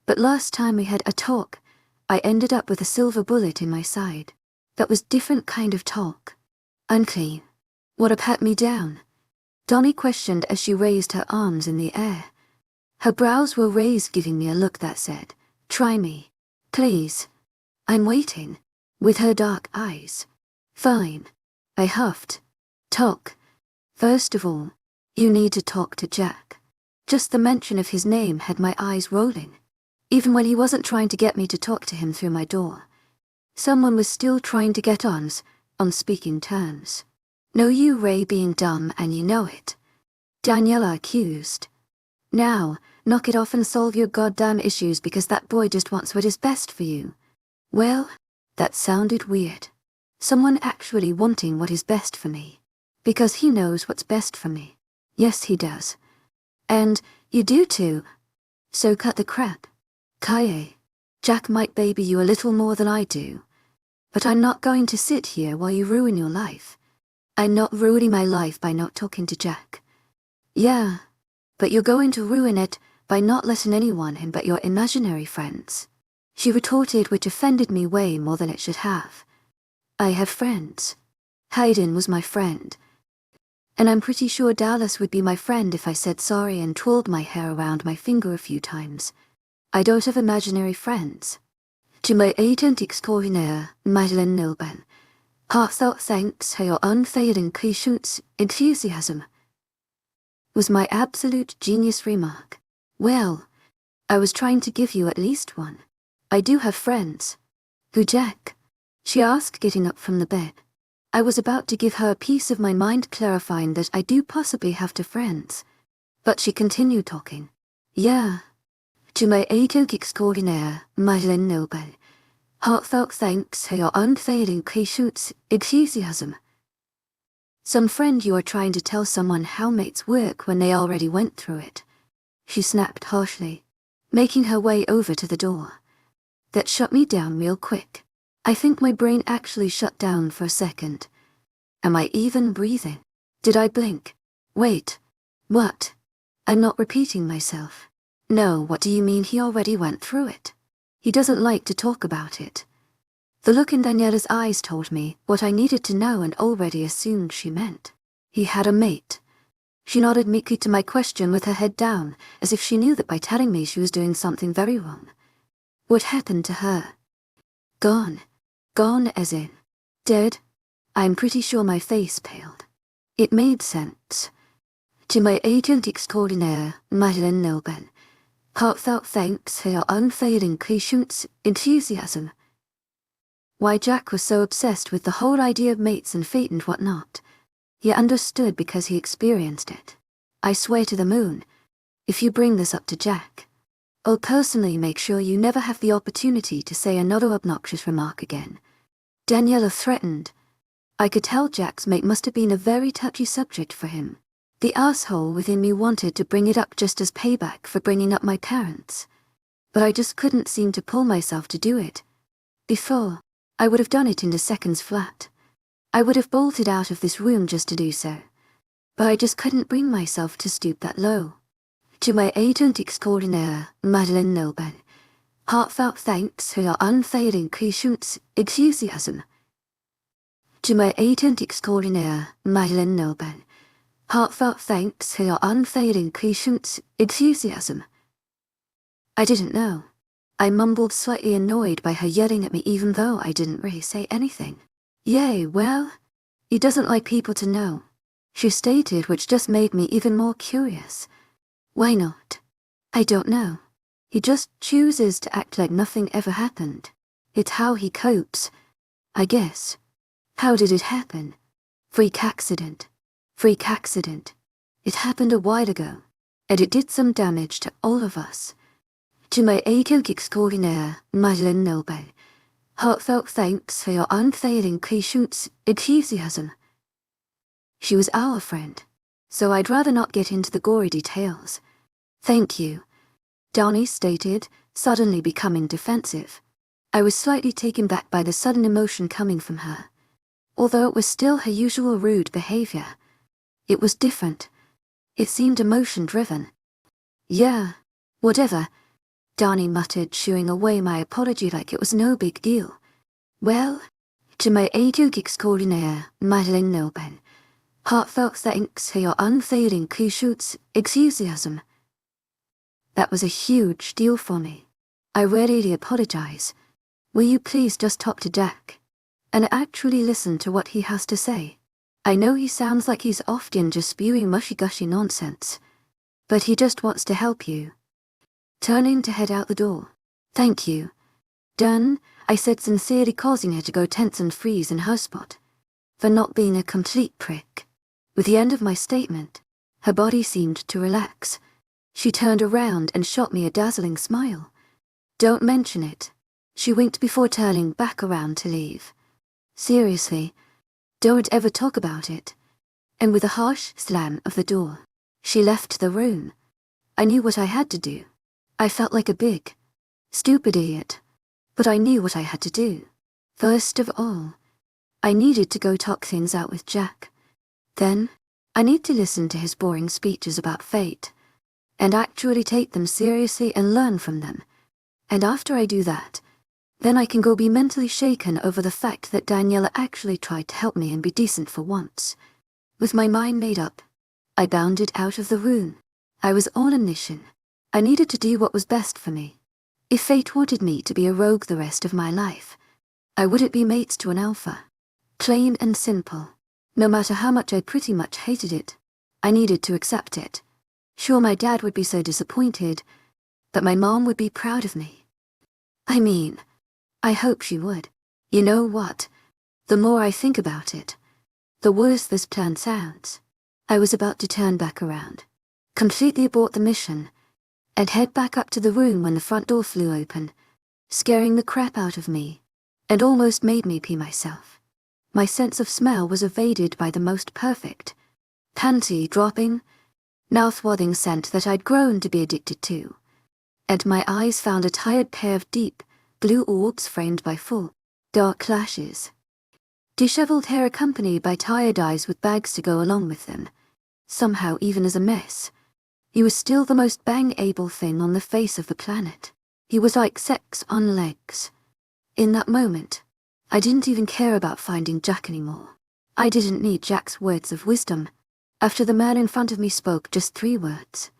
But last time we had a talk, I ended up with a silver bullet in my side. That was different kind of talk. Unclean. What a pat me down? Donnie questioned as she raised her arms in the air. Her brows were raised, giving me a look that said, "Try me. Please. I'm waiting," with her dark eyes. "Fine." I huffed. "Talk. First of all, you need to talk to Jack." Just the mention of his name had my eyes rolling. Even when he wasn't trying to get me to talk to him through my door, someone was still trying to get on speaking terms. "No, you, Ray, being dumb, and you know it," Daniela accused. "Now, knock it off and solve your goddamn issues because that boy just wants what is best for you." Well, that sounded weird. Someone actually wanting what is best for me. Because he knows what's best for me. Yes, he does. And you do too. So cut the crap. Kaye. Jack might baby you a little more than I do. But I'm not going to sit here while you ruin your life. I'm not ruining my life by not talking to Jack. Yeah, but you're going to ruin it by not letting anyone in but your imaginary friends, she retorted, which offended me way more than it should have. I have friends. Hayden was my friend. And I'm pretty sure Dallas would be my friend if I said sorry and twirled my hair around my finger a few times. I don't have imaginary friends. To my agent extraordinaire, Madeline Nilben, heartfelt thanks for your unfailing patience, enthusiasm, was my absolute genius remark. Well, I was trying to give you at least one. I do have friends. Who, Jack? She asked, getting up from the bed. I was about to give her a piece of my mind, clarifying that I do possibly have two friends. But she continued talking. Yeah. To my agent extraordinaire, Madeline Nilben, heartfelt thanks for your unfailing patience, enthusiasm. Some friend you are trying to tell someone how mates work when they already went through it, she snapped harshly, making her way over to the door. That shut me down real quick. I think my brain actually shut down for a second. Am I even breathing? Did I blink? Wait. What? I'm not repeating myself. No, what do you mean he already went through it? He doesn't like to talk about it. The look in Daniela's eyes told me what I needed to know and already assumed she meant. He had a mate. She nodded meekly to my question with her head down, as if she knew that by telling me she was doing something very wrong. What happened to her? Gone. Gone as in dead? I'm pretty sure my face paled. It made sense. To my agent extraordinaire, Madeline Nilben, heartfelt thanks for your unfailing patience, enthusiasm. Why Jack was so obsessed with the whole idea of mates and fate and whatnot. He understood because he experienced it. I swear to the moon, if you bring this up to Jack, I'll personally make sure you never have the opportunity to say another obnoxious remark again. Daniela threatened. I could tell Jack's mate must have been a very touchy subject for him. The asshole within me wanted to bring it up just as payback for bringing up my parents. But I just couldn't seem to pull myself to do it. Before, I would have done it in the seconds flat. I would have bolted out of this room just to do so. But I just couldn't bring myself to stoop that low. To my agent extraordinaire, Madeline Nilben, heartfelt thanks for your unfailing patience, enthusiasm. To my agent extraordinaire, Madeline Nilben, heartfelt thanks for your unfailing patience, enthusiasm. I didn't know. I mumbled, slightly annoyed by her yelling at me even though I didn't really say anything. Yay, well, he doesn't like people to know, she stated, which just made me even more curious. Why not? I don't know. He just chooses to act like nothing ever happened. It's how he copes, I guess. How did it happen? Freak accident. Freak accident. It happened a while ago, and it did some damage to all of us. To my agent extraordinaire, Madeline Nilben, heartfelt thanks for your unfailing patience, enthusiasm. She was our friend, so I'd rather not get into the gory details. Thank you, Donnie stated, suddenly becoming defensive. I was slightly taken back by the sudden emotion coming from her. Although it was still her usual rude behavior, it was different. It seemed emotion-driven. Yeah, whatever, Danny muttered, shooing away my apology like it was no big deal. Well, to my audiobook extraordinaire, Madeleine Nilben, heartfelt thanks for your unfailing Kushut's enthusiasm. That was a huge deal for me. I really apologize. Will you please just talk to Jack and actually listen to what he has to say? I know he sounds like he's often just spewing mushy-gushy nonsense, but he just wants to help you. Turning to head out the door. Thank you. Done, I said, sincerely, causing her to go tense and freeze in her spot. For not being a complete prick. With the end of my statement, her body seemed to relax. She turned around and shot me a dazzling smile. Don't mention it. She winked before turning back around to leave. Seriously, don't ever talk about it. And with a harsh slam of the door, she left the room. I knew what I had to do. I felt like a big, stupid idiot. But I knew what I had to do. First of all, I needed to go talk things out with Jack. Then, I need to listen to his boring speeches about fate, and actually take them seriously and learn from them. And after I do that, then I can go be mentally shaken over the fact that Daniela actually tried to help me and be decent for once. With my mind made up, I bounded out of the room. I was on a mission. I needed to do what was best for me. If fate wanted me to be a rogue the rest of my life, I wouldn't be mates to an alpha. Plain and simple. No matter how much I pretty much hated it, I needed to accept it. Sure, my dad would be so disappointed, but my mom would be proud of me. I mean, I hope she would. You know what? The more I think about it, the worse this plan sounds. I was about to turn back around, completely abort the mission, and head back up to the room when the front door flew open, scaring the crap out of me, and almost made me pee myself. My sense of smell was evaded by the most perfect, panty-dropping, mouth-watering scent that I'd grown to be addicted to, and my eyes found a tired pair of deep, blue orbs framed by full, dark lashes. Disheveled hair accompanied by tired eyes with bags to go along with them, somehow even as a mess. He was still the most bang-able thing on the face of the planet. He was like sex on legs. In that moment, I didn't even care about finding Jack anymore. I didn't need Jack's words of wisdom. After the man in front of me spoke just 3 words,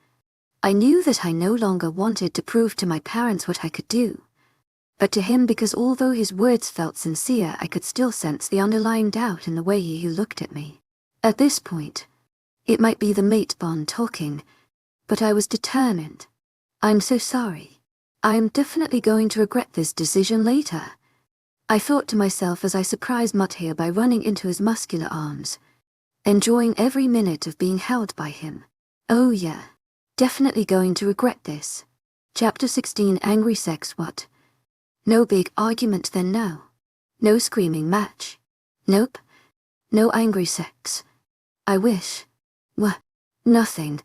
I knew that I no longer wanted to prove to my parents what I could do. But to him, because although his words felt sincere, I could still sense the underlying doubt in the way he looked at me. At this point, it might be the mate bond talking, but I was determined. I'm so sorry. I am definitely going to regret this decision later. I thought to myself as I surprised Matteo by running into his muscular arms, enjoying every minute of being held by him. Oh yeah, definitely going to regret this. Chapter 16, Angry Sex. What? No big argument then now. No screaming match. Nope. No angry sex. I wish. Nothing.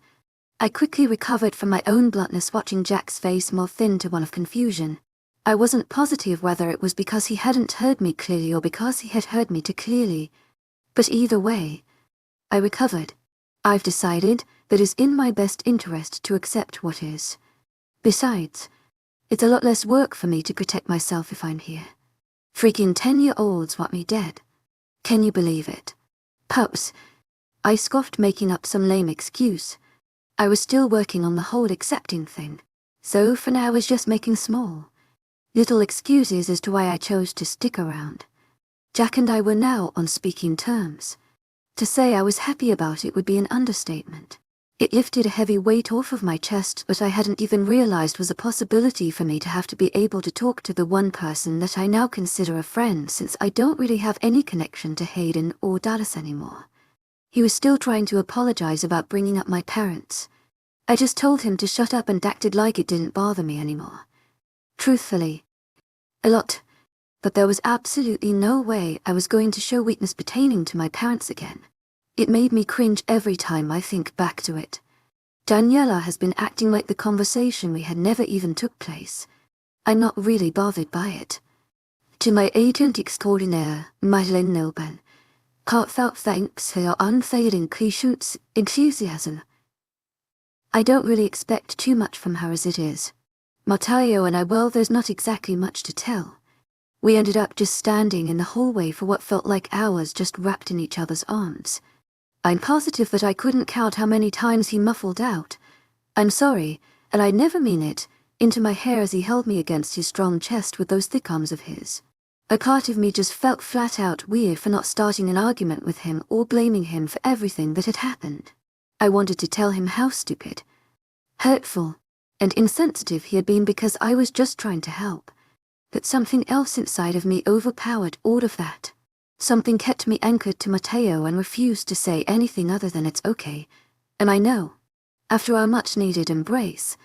I quickly recovered from my own bluntness, watching Jack's face morph into one of confusion. I wasn't positive whether it was because he hadn't heard me clearly or because he had heard me too clearly. But either way, I recovered. I've decided that it's in my best interest to accept what is. Besides, it's a lot less work for me to protect myself if I'm here. Freaking 10-year-olds want me dead. Can you believe it? Pups. I scoffed, making up some lame excuse. I was still working on the whole accepting thing, so for now I was just making small, little excuses as to why I chose to stick around. Jack and I were now on speaking terms. To say I was happy about it would be an understatement. It lifted a heavy weight off of my chest that I hadn't even realized was a possibility for me to have to be able to talk to the one person that I now consider a friend, since I don't really have any connection to Hayden or Dallas anymore. He was still trying to apologize about bringing up my parents. I just told him to shut up and acted like it didn't bother me anymore. Truthfully, a lot, but there was absolutely no way I was going to show weakness pertaining to my parents again. It made me cringe every time I think back to it. Daniela has been acting like the conversation we had never even took place. I'm not really bothered by it. To my agent extraordinaire, Madeleine Nilben, Heartfelt thanks for your unfailing patience, enthusiasm. I don't really expect too much from her as it is. Matteo and I, well, there's not exactly much to tell. We ended up just standing in the hallway for what felt like hours, just wrapped in each other's arms. I'm positive that I couldn't count how many times he muffled out, "I'm sorry, and I never mean it," into my hair as he held me against his strong chest with those thick arms of his. A part of me just felt flat out weird for not starting an argument with him or blaming him for everything that had happened. I wanted to tell him how stupid, hurtful, and insensitive he had been because I was just trying to help. But something else inside of me overpowered all of that. Something kept me anchored to Matteo and refused to say anything other than it's okay. And I know, after our much-needed embrace,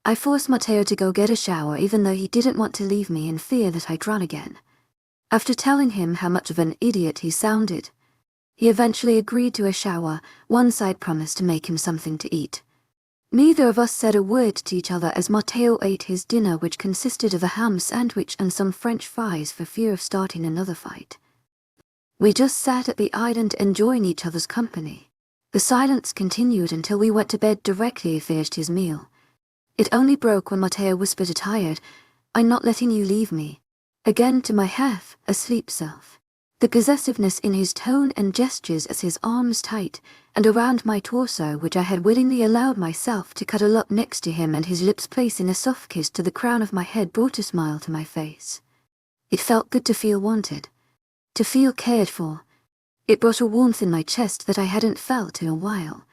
I forced Matteo to go get a shower even though he didn't want to leave me in fear that I'd drown again. After telling him how much of an idiot he sounded, he eventually agreed to a shower once I'd promised to make him something to eat. Neither of us said a word to each other as Matteo ate his dinner, which consisted of a ham sandwich and some French fries, for fear of starting another fight. We just sat at the island enjoying each other's company. The silence continued until we went to bed directly he finished his meal. It only broke when Matteo whispered tired, "I'm not letting you leave me," again to my half-asleep self. The possessiveness in his tone and gestures as his arms tight and around my torso, which I had willingly allowed myself to cuddle up next to him, and his lips place in a soft kiss to the crown of my head, brought a smile to my face. It felt good to feel wanted, to feel cared for. It brought a warmth in my chest that I hadn't felt in a while,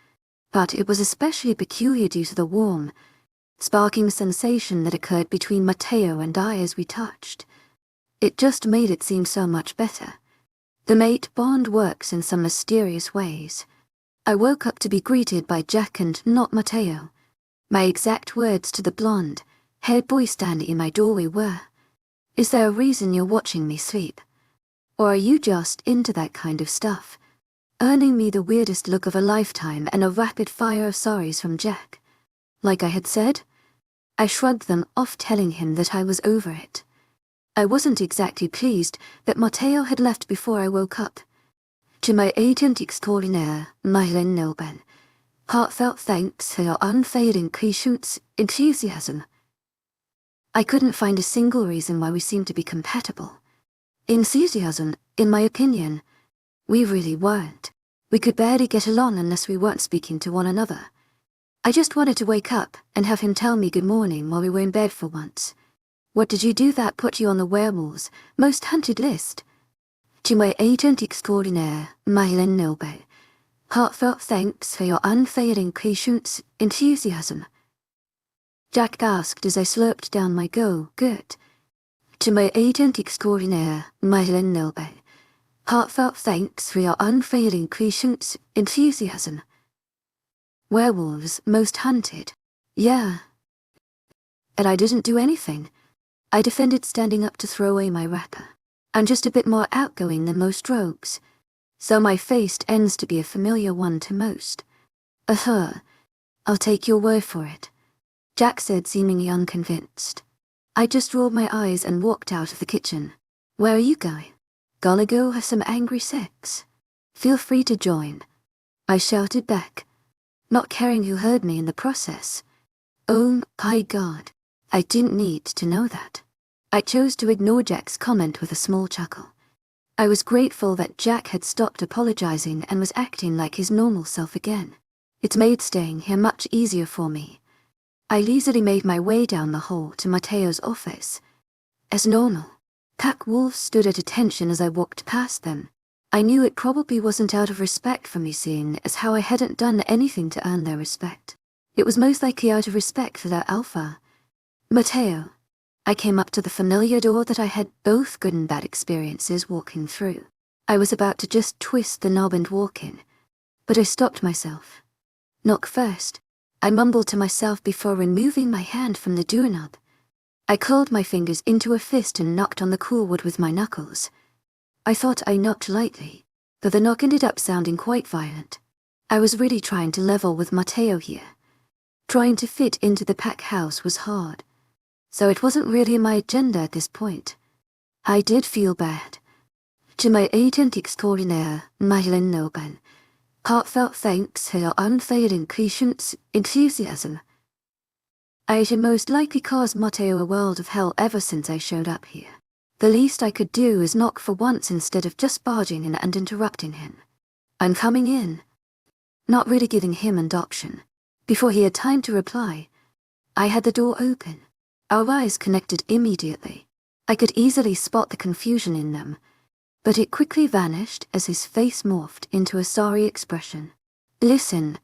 but it was especially peculiar due to the warm, sparking sensation that occurred between Matteo and I as we touched. It just made it seem so much better. The mate bond works in some mysterious ways. I woke up to be greeted by Jack and not Matteo. My exact words to the blonde, haired boy standing in my doorway were, "Is there a reason you're watching me sleep? Or are you just into that kind of stuff?" Earning me the weirdest look of a lifetime and a rapid fire of sorries from Jack. Like I had said, I shrugged them off, telling him that I was over it. I wasn't exactly pleased that Matteo had left before I woke up. To my agent extraordinaire, Mylen Nilben, heartfelt thanks for your unfailing patience, enthusiasm. I couldn't find a single reason why we seemed to be compatible. Enthusiasm, in my opinion, we really weren't. We could barely get along unless we weren't speaking to one another. I just wanted to wake up and have him tell me good morning while we were in bed for once. What did you do that put you on the werewolves' most hunted list? To my agent extraordinaire, Mylen Nilbe, heartfelt thanks for your unfailing patience, enthusiasm. Jack asked as I slurped down my good. To my agent extraordinaire, Mylen Nilbe, heartfelt thanks for your unfailing patience, enthusiasm. Werewolves most hunted. Yeah. And I didn't do anything. I defended, standing up to throw away my wrapper. I'm just a bit more outgoing than most rogues, so my face ends to be a familiar one to most. I'll take your word for it, Jack said, seemingly unconvinced. I just rolled my eyes and walked out of the kitchen. Where are you going? Gonna go have some angry sex? Feel free to join, I shouted back, not caring who heard me in the process. Oh my God, I didn't need to know that. I chose to ignore Jack's comment with a small chuckle. I was grateful that Jack had stopped apologizing and was acting like his normal self again. It made staying here much easier for me. I leisurely made my way down the hall to Matteo's office. As normal,丨Wolf stood at attention as I walked past them. I knew it probably wasn't out of respect for me, seeing as how I hadn't done anything to earn their respect. It was most likely out of respect for their alpha, Matteo. I came up to the familiar door that I had both good and bad experiences walking through. I was about to just twist the knob and walk in, but I stopped myself. Knock first, I mumbled to myself before removing my hand from the doorknob. I curled my fingers into a fist and knocked on the cool wood with my knuckles. I thought I knocked lightly, though the knock ended up sounding quite violent. I was really trying to level with Matteo here. Trying to fit into the pack house was hard, so it wasn't really my agenda at this point. I did feel bad. To my agent extraordinaire, Madeline Noban, heartfelt thanks for your unfailing patience, enthusiasm. I should most likely caused Matteo a world of hell ever since I showed up here. The least I could do is knock for once instead of just barging in and interrupting him. I'm coming in. Not really giving him an option. Before he had time to reply, I had the door open. Our eyes connected immediately. I could easily spot the confusion in them, but it quickly vanished as his face morphed into a sorry expression. Listen,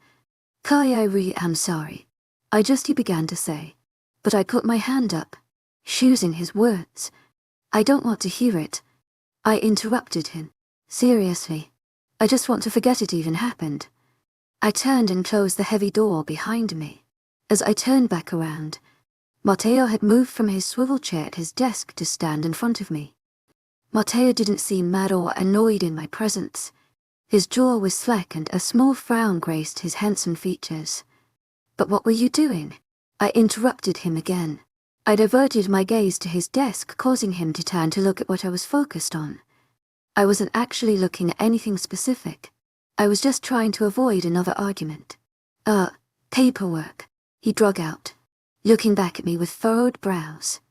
Kai, I really am sorry. He began to say, but I put my hand up, choosing his words. I don't want to hear it. I interrupted him. Seriously. I just want to forget it even happened. I turned and closed the heavy door behind me. As I turned back around, Matteo had moved from his swivel chair at his desk to stand in front of me. Matteo didn't seem mad or annoyed in my presence. His jaw was slack and a small frown graced his handsome features. But what were you doing? I interrupted him again. I diverted my gaze to his desk, causing him to turn to look at what I was focused on. I wasn't actually looking at anything specific. I was just trying to avoid another argument. Paperwork, he drug out, looking back at me with furrowed brows.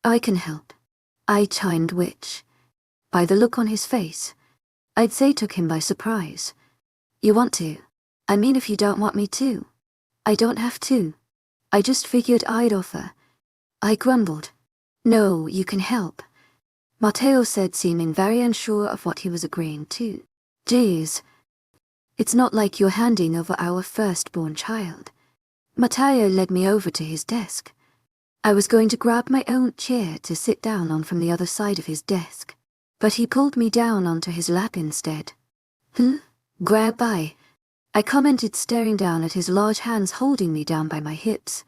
I can help. I chimed, which, by the look on his face, I'd say took him by surprise. You want to? I mean, if you don't want me to. I don't have to. I just figured I'd offer. I grumbled. No, you can help. Matteo said, seeming very unsure of what he was agreeing to. Geez. It's not like you're handing over our firstborn child. Matteo led me over to his desk. I was going to grab my own chair to sit down on from the other side of his desk, but he pulled me down onto his lap instead. Grab by. I commented, staring down at his large hands holding me down by my hips.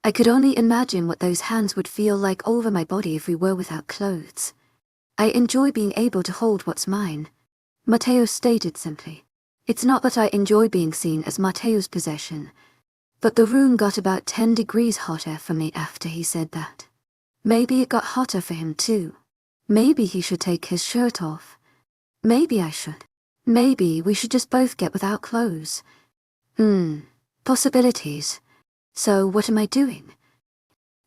I could only imagine what those hands would feel like over my body if we were without clothes. I enjoy being able to hold what's mine, Matteo stated simply. It's not that I enjoy being seen as Matteo's possession, but the room got about 10 degrees hotter for me after he said that. Maybe it got hotter for him too. Maybe he should take his shirt off. Maybe I should. Maybe we should just both get without clothes. Possibilities. So what am I doing?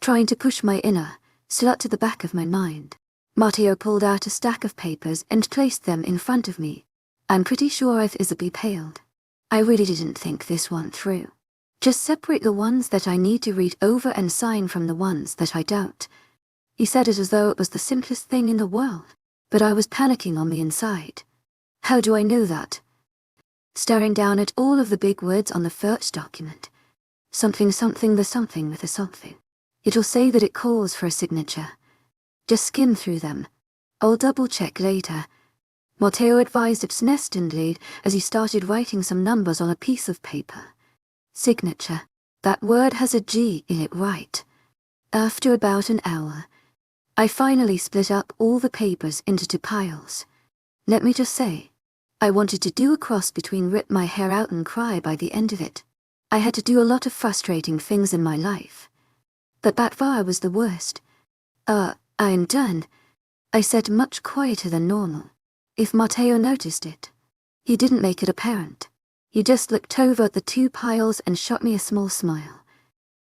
Trying to push my inner slut to the back of my mind. Matteo pulled out a stack of papers and placed them in front of me. I'm pretty sure I've visibly paled. I really didn't think this one through. Just separate the ones that I need to read over and sign from the ones that I don't. He said it as though it was the simplest thing in the world, but I was panicking on the inside. How do I know that? Staring down at all of the big words on the first document. Something the something with a something. It'll say that it calls for a signature. Just skim through them. I'll double check later. Matteo advised absently as he started writing some numbers on a piece of paper. Signature. That word has a G in it, right? After about an hour, I finally split up all the papers into 2 piles. Let me just say, I wanted to do a cross between rip my hair out and cry by the end of it. I had to do a lot of frustrating things in my life. But that far was the worst. I'm done, I said, much quieter than normal. If Matteo noticed it, he didn't make it apparent. He just looked over at the 2 piles and shot me a small smile.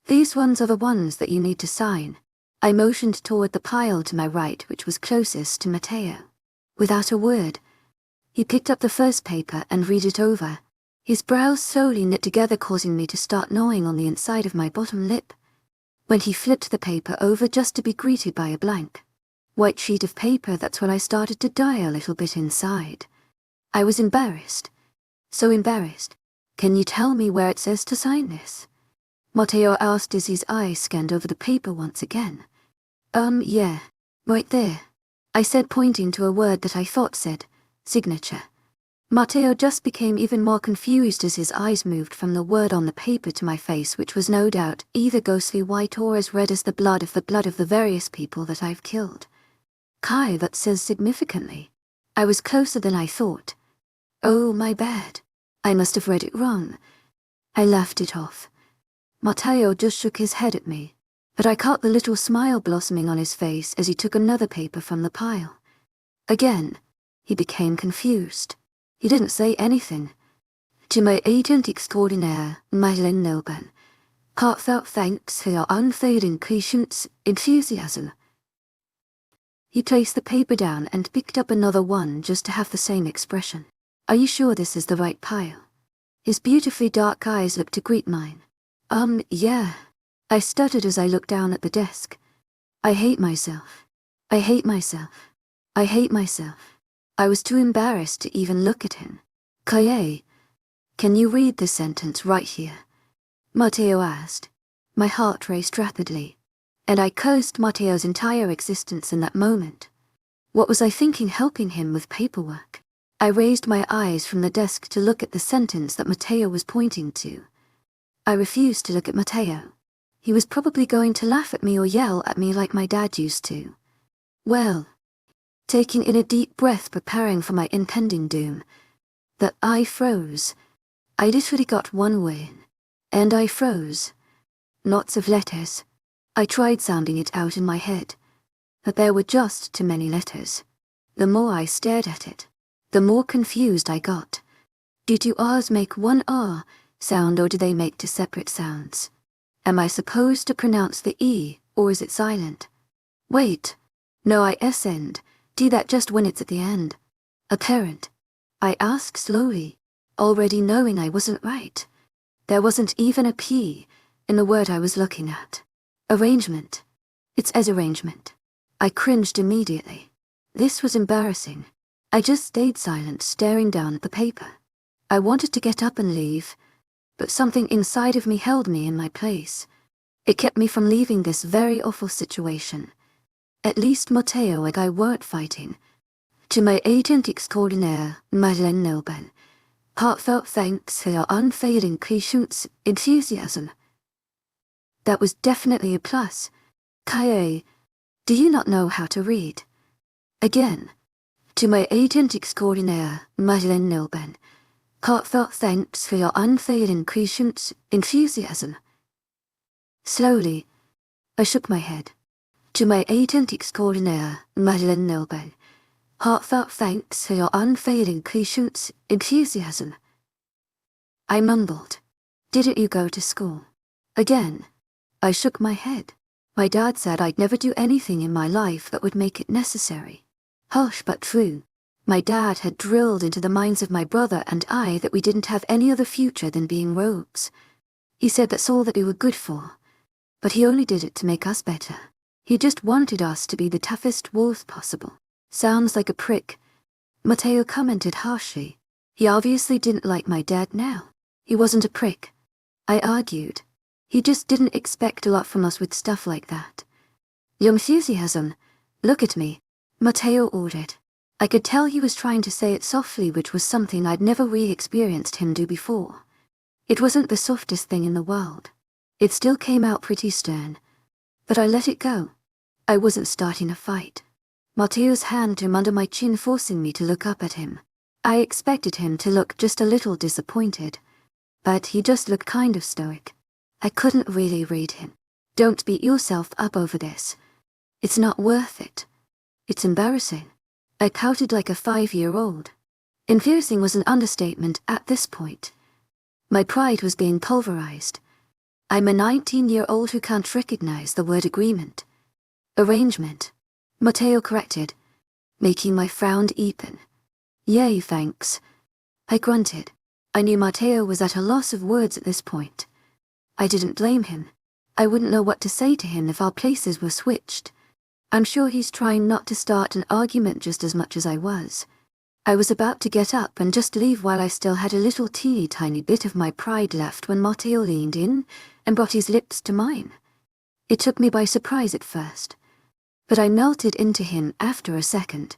These ones are the ones that you need to sign. I motioned toward the pile to my right, which was closest to Matteo. Without a word, he picked up the first paper and read it over. His brows slowly knit together, causing me to start gnawing on the inside of my bottom lip. When he flipped the paper over just to be greeted by a blank white sheet of paper, that's when I started to die a little bit inside. I was embarrassed. So embarrassed. Can you tell me where it says to sign this? Matteo asked as his eyes scanned over the paper once again. Yeah, right there, I said, pointing to a word that I thought said signature. Matteo just became even more confused as his eyes moved from the word on the paper to my face, which was no doubt either ghostly white or as red as the blood of the various people that I've killed. Kai, that says significantly. I was closer than I thought. Oh, my bad. I must have read it wrong. I laughed it off. Matteo just shook his head at me, but I caught the little smile blossoming on his face as he took another paper from the pile. Again, He became confused. He didn't say anything. To my agent extraordinaire, Madeleine Nilban, heartfelt thanks for your unfailing patience, enthusiasm. He placed the paper down and picked up another one just to have the same expression. Are you sure this is the right pile? His beautifully dark eyes looked to greet mine. Yeah. I stuttered as I looked down at the desk. I hate myself. I hate myself. I hate myself. I was too embarrassed to even look at him. Kaye, can you read the sentence right here? Matteo asked. My heart raced rapidly, and I cursed Matteo's entire existence in that moment. What was I thinking helping him with paperwork? I raised my eyes from the desk to look at the sentence that Matteo was pointing to. I refused to look at Matteo. He was probably going to laugh at me or yell at me like my dad used to. Well, taking in a deep breath preparing for my impending doom, that I froze. I literally got one win. And I froze. Lots of letters. I tried sounding it out in my head, but there were just too many letters. The more I stared at it, the more confused I got. Do two R's make one R sound, or do they make two separate sounds? Am I supposed to pronounce the E, or is it silent? Wait. No, I S-end. Do that just when it's at the end. A parent. I asked slowly, already knowing I wasn't right. There wasn't even a P in the word I was looking at. Arrangement. It's as arrangement. I cringed immediately. This was embarrassing. I just stayed silent, staring down at the paper. I wanted to get up and leave, but something inside of me held me in my place. It kept me from leaving this very awful situation. At least Matteo and I weren't fighting. To my agent extraordinaire, Madeleine Nilban, heartfelt thanks for your unfailing patience, enthusiasm. That was definitely a plus. Kaye, do you not know how to read? Again. To my agent extraordinaire, Madeleine Nilban, heartfelt thanks for your unfailing patience, enthusiasm. Slowly, I shook my head. To my agent extraordinaire, Madeleine Nilban, heartfelt thanks for your unfailing patience, enthusiasm. I mumbled. Didn't you go to school? Again. I shook my head. My dad said I'd never do anything in my life that would make it necessary. Harsh but true. My dad had drilled into the minds of my brother and I that we didn't have any other future than being rogues. He said that's all that we were good for. But he only did it to make us better. He just wanted us to be the toughest wolves possible. Sounds like a prick. Matteo commented harshly. He obviously didn't like my dad now. He wasn't a prick. I argued. He just didn't expect a lot from us with stuff like that. Your enthusiasm. Look at me. Matteo ordered. I could tell he was trying to say it softly, which was something I'd never really experienced him do before. It wasn't the softest thing in the world. It still came out pretty stern. But I let it go. I wasn't starting a fight. Matteo's hand came under my chin, forcing me to look up at him. I expected him to look just a little disappointed, but he just looked kind of stoic. I couldn't really read him. Don't beat yourself up over this. It's not worth it. It's embarrassing. I pouted like a 5-year-old. Embarrassing was an understatement at this point. My pride was being pulverized. I'm a 19-year-old who can't recognize the word agreement. Arrangement. Matteo corrected, making my frown deepen. Yay, thanks. I grunted. I knew Matteo was at a loss of words at this point. I didn't blame him. I wouldn't know what to say to him if our places were switched. I'm sure he's trying not to start an argument just as much as I was. I was about to get up and just leave while I still had a little teeny tiny bit of my pride left when Matteo leaned in and brought his lips to mine. It took me by surprise at first, but I melted into him after a second.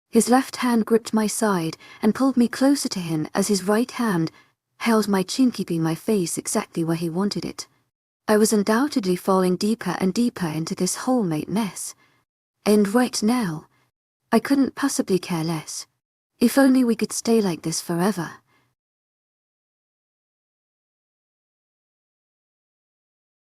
His left hand gripped my side and pulled me closer to him as his right hand held my chin, keeping my face exactly where he wanted it. I was undoubtedly falling deeper and deeper into this whole mate mess. And right now, I couldn't possibly care less. If only we could stay like this forever.